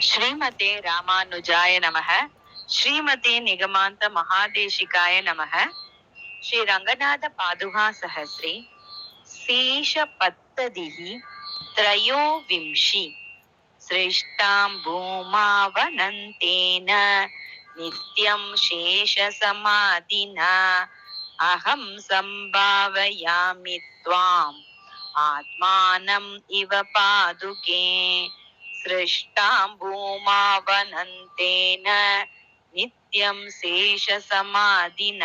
ಶ್ರೀಮತೆ ರಾಮಾನುಜಾಯ ನಮಃ. ಶ್ರೀಮತೆ ನಿಗಮಾಂತ ಮಹಾದೇಶಿಕಾಯ ನಮಃ. ಶ್ರೀ ರಂಗನಾಥ ಪಾದುಕಾ ಸಹಸ್ರಿ ಶೇಷ ಪತ್ತದಿಃ ತ್ರಯೋವಿಂಶಿ ಶ್ರೇಷ್ಠಾಂ ಭೂಮಾವನಂತೇನ ನಿತ್ಯಂ ಶೇಷ ಸಮಾಧಿನ ಅಹಂ ಸಂಭಾವಯಾಮಿ ತ್ವಾಂ ಆತ್ಮಾನಂ ಇವ ಪಾದುಕೆ ಸೃಷ್ಟಾಂ ಭೂಮಾವನಂತೇನ ನಿತ್ಯಂ ಶೇಷ ಸಮಾಧಿನ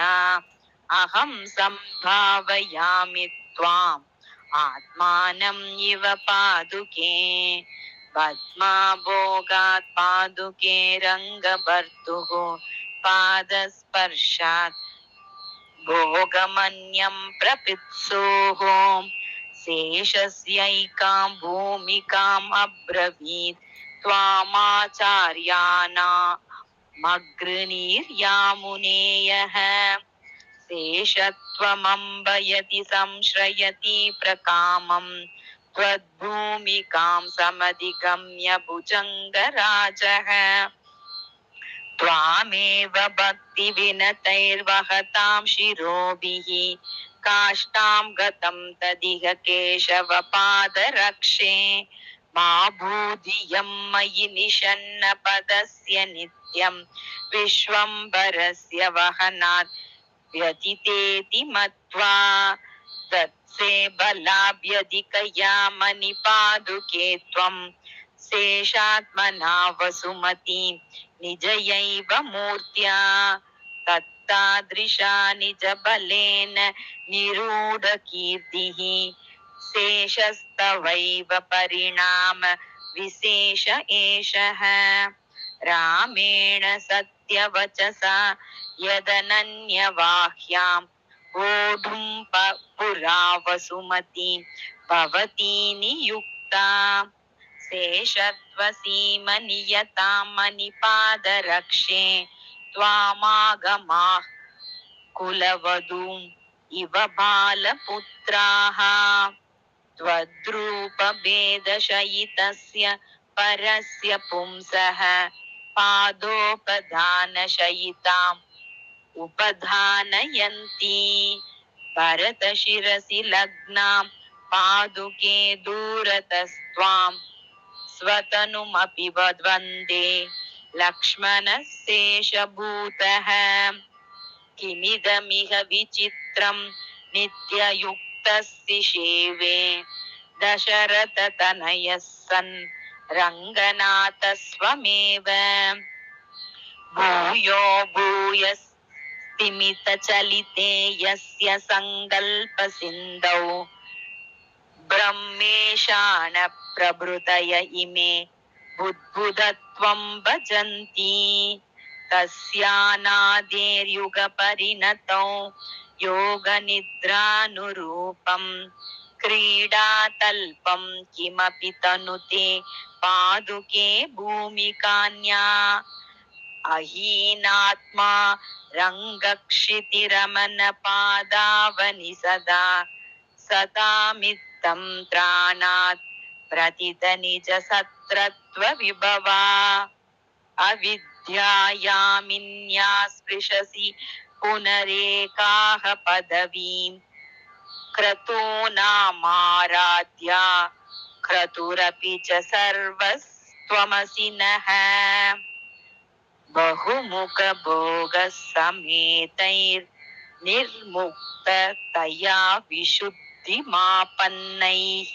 ಅಹಂ ಸಂಭಾವಯಾಮಿ ತ್ವಾಂ ಆತ್ಮಾನಂ ಇವ ಪಾದುಕೆ ಪದ್ಮಾಭೋಗಾತ್ ಪಾದುಕೆ ರಂಗಭರ್ತುಃ ಪಾದಸ್ಪರ್ಶಾತ್ ಭೋಗಮನ್ಯಂ ಪ್ರಪಿತ್ಸೋಃ ಶೇಷಸ್ಯೈಕಾಂ ಭೂಮಿಕಾಂ ಅಬ್ರವೀತ್ ತ್ವಾಮಾಚಾರ್ಯಾನಾಮಗ್ರನೀರ್ಯಾಮುನೇಯಃ ಶೇಷತ್ವಮಂಬಯತಿ ಸಂಶ್ರಯತಿ ಪ್ರಕಾಮಂ ತ್ವದ್ಭೂಮಿಕಾಂ ಸಮಧಿಗಮ್ಯ ಭುಜಂಗರಾಜಃ ತ್ವಾಮೇವ ಭಕ್ತಿ ವಿನತೈರ್ವಹತಾಂ ಶಿರೋಭಿಃ ಕಾಷ್ಟಾಂ ಗತಂ ತದಿಹ ಕೇಶವ ಪಾದರಕ್ಷೆ ಮಾ ಭೂಧಿಯಂ ಮಯಿ ನಿಷನ್ನ ಪದಸ್ಯ ನಿತ್ಯಂ ವಿಶ್ವಂಬರಸ್ಯ ವಹನಾತ್ ವ್ಯತಿತೇತಿ ಮತ್ವಾ ತತ್ಸೇ ಬಲಾಭ್ಯಧಿಕಯಾ ಮಣಿಪಾದುಕೆ ತ್ವಂ ಶೇಷಾತ್ಮನಾ ವಸುಮತಿ ನಿಜಯೈವ ಮೂರ್ತ್ಯಾ ತತ್ತಾದೃಶಾ ನಿಜ ಬಲೇನ ನಿರೂಢ ಕೀರ್ತಿಃ ಶೇಷಸ್ತವೈವ ಪರಿಣಾಮ ವಿಶೇಷ ಏಷಃ ರಾಮೇಣ ಸತ್ಯವಚಸಾ ಯದನನ್ಯವಾಹ್ಯಾಂ ವೋಢುಂ ಪುರಾ ವಸುಮತಿ ಭವತಿ ನಿಯುಕ್ತಾ ಶೇಷತ್ವಸೀಮನಿಯತಾಂ ಮಣಿಪಾದರಕ್ಷೆ ತ್ವಾಮಾಗಮಾಃ ಕುಲವಧೂಂ ಇವ ಬಾಲಪುತ್ರಾಃ ತ್ವದ್ರೂಪಭೇದಶಯಿತಸ್ಯ ಪರಸ್ಯ ಪುಂಸಃ ಪಾದೋಪಧಾನಶಯಿತಾಂ ಉಪಧಾನಯಂತಿ ಭರತಶಿರಸಿ ಲಗ್ನಾಂ ಪಾದುಕೆ ದೂರತಸ್ತ್ವಾಂ ಸ್ವತನುಮಪಿ ವಂದೇ ಲಕ್ಷ್ಮಣಶೇಷಭೂತಃ ಕಿಮಿದಮಿಹ ವಿಚಿತ್ರಂ ನಿತ್ಯಯುಕ್ತಸ್ಯ ಸೇವೆ ದಶರಥತನಯಃ ಸನ್ ರಂಗನಾಥಸ್ವಮೇವ ಭೂಯೋ ಭೂಯಸ್ತಿಮಿತಚಲಿತೆ ಯಸ್ಯ ಸಂಕಲ್ಪ ಸಿಂಧೌ ಬ್ರಹ್ಮೇಶಾನ ಪ್ರಭೃತಯ ಇಮೆ ಬುದ್ಬುಧತ್ವಂ ಭಜಂತಿ ತಸ್ಯಾನಾದೇರ್ಯುಗ ಪರಿಣತೌ ಯೋಗ ನಿದ್ರಾನುರೂಪಂ ಕ್ರೀಡಾತಲ್ಪಂ ಕಿಮಪಿ ತನುತೆ ಪಾದುಕೆ ಭೂಮಿಕಾನ್ಯಾ ಅಹೀನಾತ್ಮಾ ರಂಗಕ್ಷಿತಿರಮನ ಪಾದಾವನಿ ಸದಾ ಸತಾಮಿತ್ತಂ ತ್ರಾಣಾತ್ ಪ್ರತಿತ ನಿಜ ಸತ್ರತ್ವ ವಿಭವಾ ಅವಿದ್ಯಾಯಾಮಿನ್ಯಾ ಸ್ಪೃಶಸಿ ಪುನರೇಕಾಹ ಪದವೀಂ ಕ್ರತೂನಾಮಾರಾಧ್ಯ ಕ್ರತುರಪಿ ಚ ಸರ್ವಸ್ತ್ವಮಸಿ ನಃ ಬಹುಮುಖ ಭೋಗ ಸಮೇತೈರ್ ನಿರ್ಮುಕ್ತ ತಯಾ ವಿಶುದ್ಧಿ ಮಾಪನ್ನೈಃ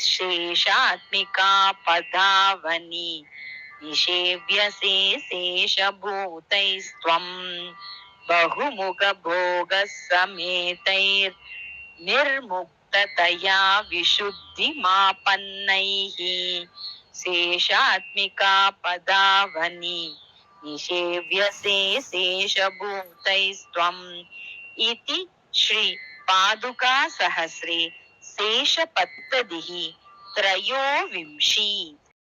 ಶೇಷಾತ್ಮಿಕಾ ಪದಾವನಿ ನಿಷೇವ್ಯಸೆ ಶೇಷಭೂತೈಸ್ತ್ವಂ ಬಹುಮುಖ ಭೋಗ ಸಮೇತೈರ್ ನಿರ್ಮುಕ್ತ ತಯಾ ವಿಶುದ್ಧಿ ಮಾಪನ್ನೈಃ ಶೇಷಾತ್ಮಿಕಾ ಪದಾವನಿ ನಿಷೇವ್ಯಸೆ ಶೇಷಭೂತೈಸ್ತ್ವಂ ಇತಿ ಶ್ರೀ ಪಾದುಕಾ ಸಹಸ್ರೇ ಶೇಷಪತ್ತದಿಃ ತ್ರಯೋವಿಂಶಿ